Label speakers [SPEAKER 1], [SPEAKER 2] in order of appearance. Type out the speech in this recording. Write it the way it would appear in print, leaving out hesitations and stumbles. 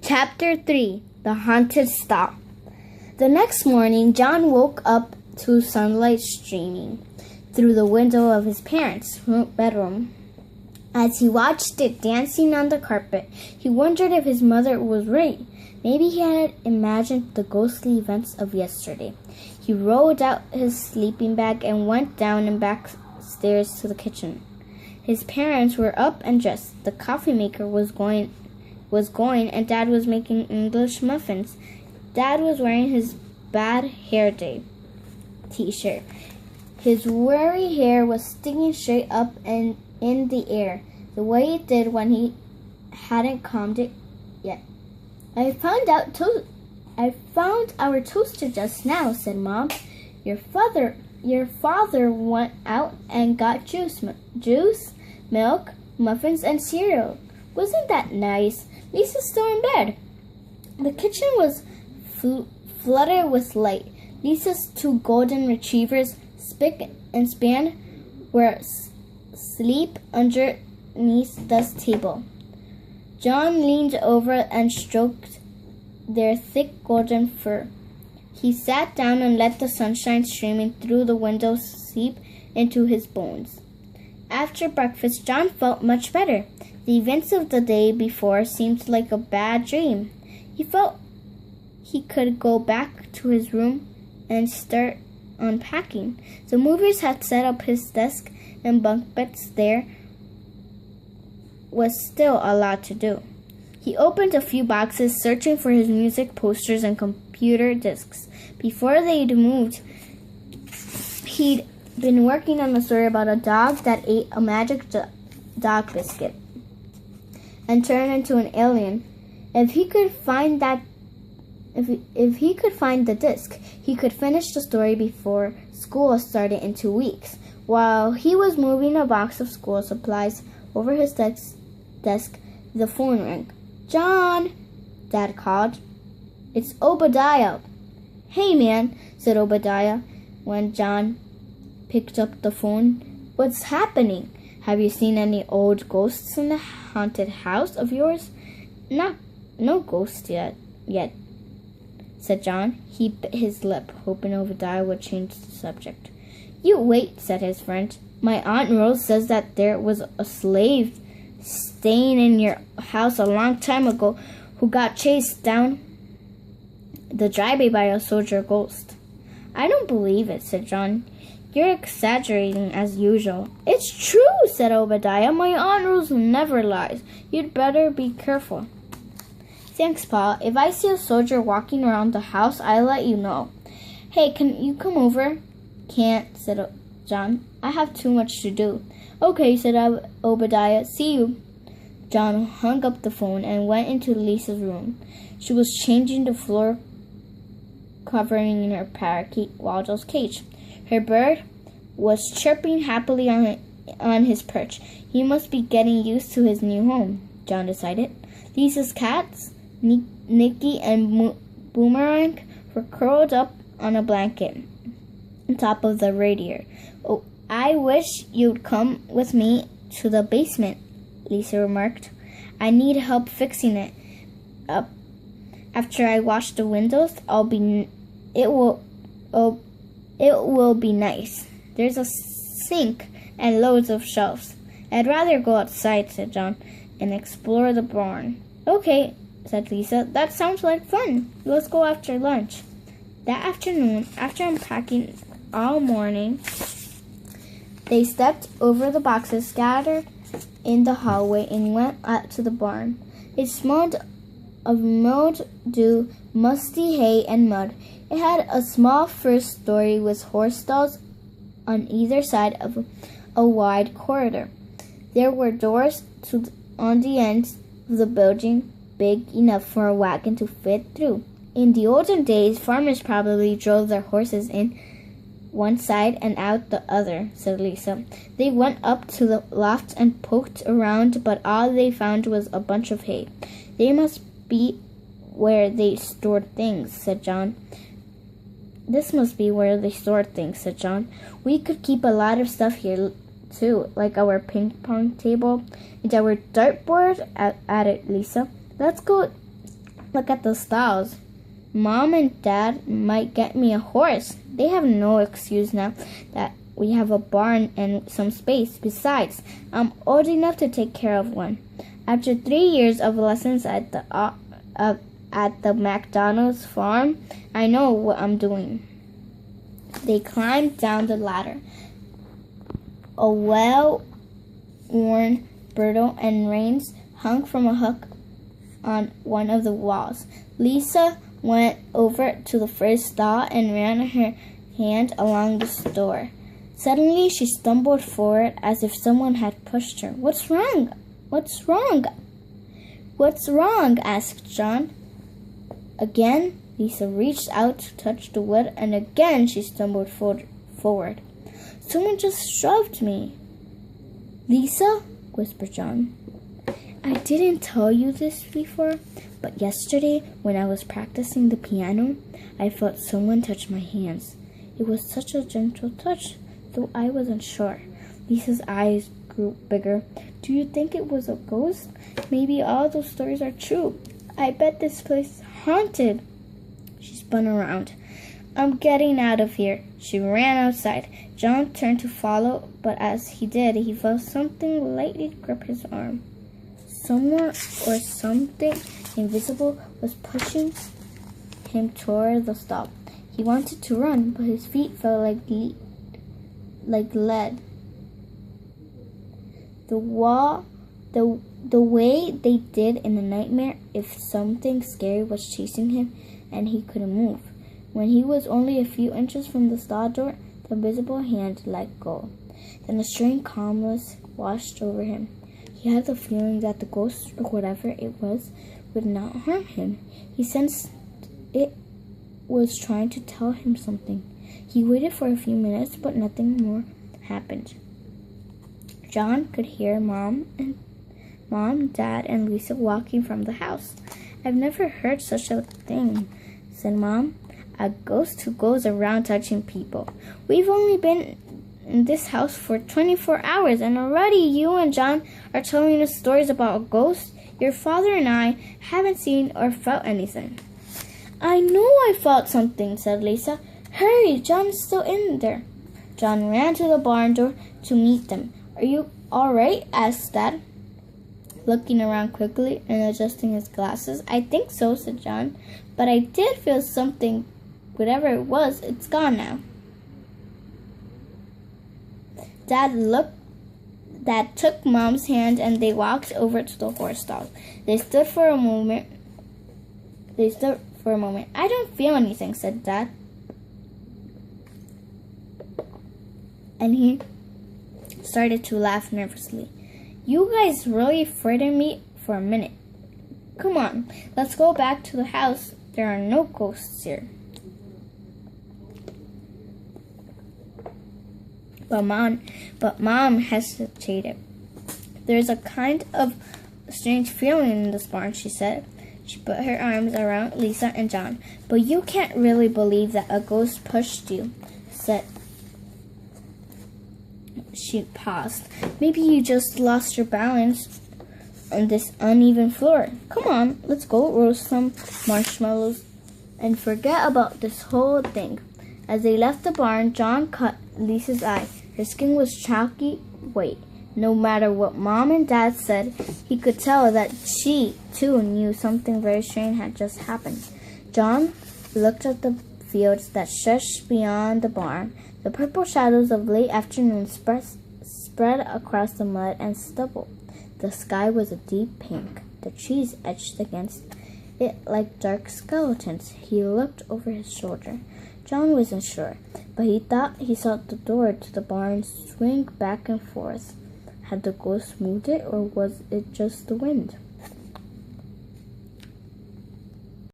[SPEAKER 1] Chapter 3 The Haunted Stop. The next morning, John woke up to sunlight streaming through the window of his parents' bedroom. As he watched it dancing on the carpet, he wondered if his mother was right. Maybe he had imagined the ghostly events of yesterday. He rolled out his sleeping bag and went down and back stairs to the kitchen. His parents were up and dressed. The coffee maker was going and Dad was making English muffins. Dad was wearing his Bad Hair Day t-shirt. His wiry hair was sticking straight up and in the air, the way it did when he hadn't combed it yet. I found our toaster just now, said Mom. Your father went out and got juice, milk, muffins, and cereal. Wasn't that nice? Lisa's still in bed. The kitchen was flooded with light. Lisa's two golden retrievers, Spick and Span, were asleep underneath the table. John leaned over and stroked their thick golden fur. He sat down and let the sunshine streaming through the window seep into his bones. After breakfast, John felt much better. The events of the day before seemed like a bad dream. He felt he could go back to his room and start unpacking. The movers had set up his desk and bunk beds. There was still a lot to do. He opened a few boxes, searching for his music posters and computer discs. Before they'd moved, he'd been working on a story about a dog that ate a magic dog biscuit and turned into an alien. If he could find the disc, he could finish the story before school started in 2 weeks. While he was moving a box of school supplies over his desk, the phone rang. John, Dad called. It's Obadiah. Hey, man, said Obadiah when John picked up the phone. What's happening? Have you seen any old ghosts in the haunted house of yours? No ghosts yet, said John. He bit his lip, hoping Obadiah would change the subject. You wait, said his friend. My Aunt Rose says that there was a slave staying in your house a long time ago who got chased down the driveway by a soldier ghost. I don't believe it, said John. You're exaggerating as usual. It's true, said Obadiah. My Aunt Rose never lies. You'd better be careful. Thanks, Pa. If I see a soldier walking around the house, I'll let you know. Hey, can you come over? Can't, said John. I have too much to do. Okay, said Obadiah. See you. John hung up the phone and went into Lisa's room. She was changing the floor covering in her parakeet Waldo's cage. Her bird was chirping happily on his perch. He must be getting used to his new home, John decided. Lisa's cats, Nicky and Boomerang, were curled up on a blanket on top of the radiator. Oh, I wish you'd come with me to the basement, Lisa remarked. I need help fixing it up. After I wash the windows, it will be nice. There's a sink and loads of shelves. I'd rather go outside, said John, and explore the barn. Okay, said Lisa. That sounds like fun. Let's go after lunch. That afternoon, after unpacking all morning, they stepped over the boxes scattered in the hallway and went out to the barn. It smelled of mildew, musty hay, and mud. It had a small first story with horse stalls on either side of a wide corridor. There were doors on the ends of the building, big enough for a wagon to fit through. In the olden days, farmers probably drove their horses in one side and out the other, said Lisa. They went up to the loft and poked around, but all they found was a bunch of hay. They must be where they stored things, said John. This must be where they stored things, said John. We could keep a lot of stuff here, too, like our ping pong table and our dartboard, added Lisa. Let's go Look at the stalls. Mom and Dad might get me a horse. They have no excuse now that we have a barn and some space. Besides, I'm old enough to take care of one. After 3 years of lessons at the McDonald's farm, I know what I'm doing. They climbed down the ladder. A well-worn bridle and reins hung from a hook on one of the walls. Lisa went over to the first stall and ran her hand along the store. Suddenly, she stumbled forward as if someone had pushed her. What's wrong? What's wrong? What's wrong? Asked John. Again, Lisa reached out to touch the wood, and again she stumbled forward. Someone just shoved me. Lisa, whispered John. I didn't tell you this before, but yesterday when I was practicing the piano, I felt someone touch my hands. It was such a gentle touch, though I wasn't sure. Lisa's eyes grew bigger. Do you think it was a ghost? Maybe all those stories are true. I bet this place is haunted. She spun around. I'm getting out of here. She ran outside. John turned to follow, but as he did, he felt something lightly grip his arm. Someone or something invisible was pushing him toward the stall. He wanted to run, but his feet felt like lead. The way they did in a nightmare if something scary was chasing him and he couldn't move. When he was only a few inches from the stall door, the invisible hand let go. Then a strange calmness washed over him. He had the feeling that the ghost, or whatever it was, would not harm him. He sensed it was trying to tell him something. He waited for a few minutes, but nothing more happened. John could hear Mom, Dad, and Lisa walking from the house. I've never heard such a thing, said Mom. A ghost who goes around touching people. We've only been in this house for 24 hours, and already you and John are telling us stories about a ghost. Your father and I haven't seen or felt anything. I know I felt something, said Lisa. Hurry, John's still in there. John ran to the barn door to meet them. Are you all right? Asked Dad, looking around quickly and adjusting his glasses. I think so, said John, but I did feel something. Whatever it was, it's gone now. Dad took Mom's hand and they walked over to the horse stall. They stood for a moment. I don't feel anything, said Dad. And he started to laugh nervously. You guys really frightened me for a minute. Come on, let's go back to the house. There are no ghosts here. But Mom hesitated. There's a kind of strange feeling in this barn, she said. She put her arms around Lisa and John. But you can't really believe that a ghost pushed you, said. She paused. Maybe you just lost your balance on this uneven floor. Come on, let's go roast some marshmallows and forget about this whole thing. As they left the barn, John caught Lisa's eye. Her skin was chalky white. No matter what Mom and Dad said, he could tell that she, too, knew something very strange had just happened. John looked at the fields that stretched beyond the barn. The purple shadows of late afternoon spread across the mud and stubble. The sky was a deep pink. The trees etched against it like dark skeletons. He looked over his shoulder. John wasn't sure, but he thought he saw the door to the barn swing back and forth. Had the ghost moved it, or was it just the wind?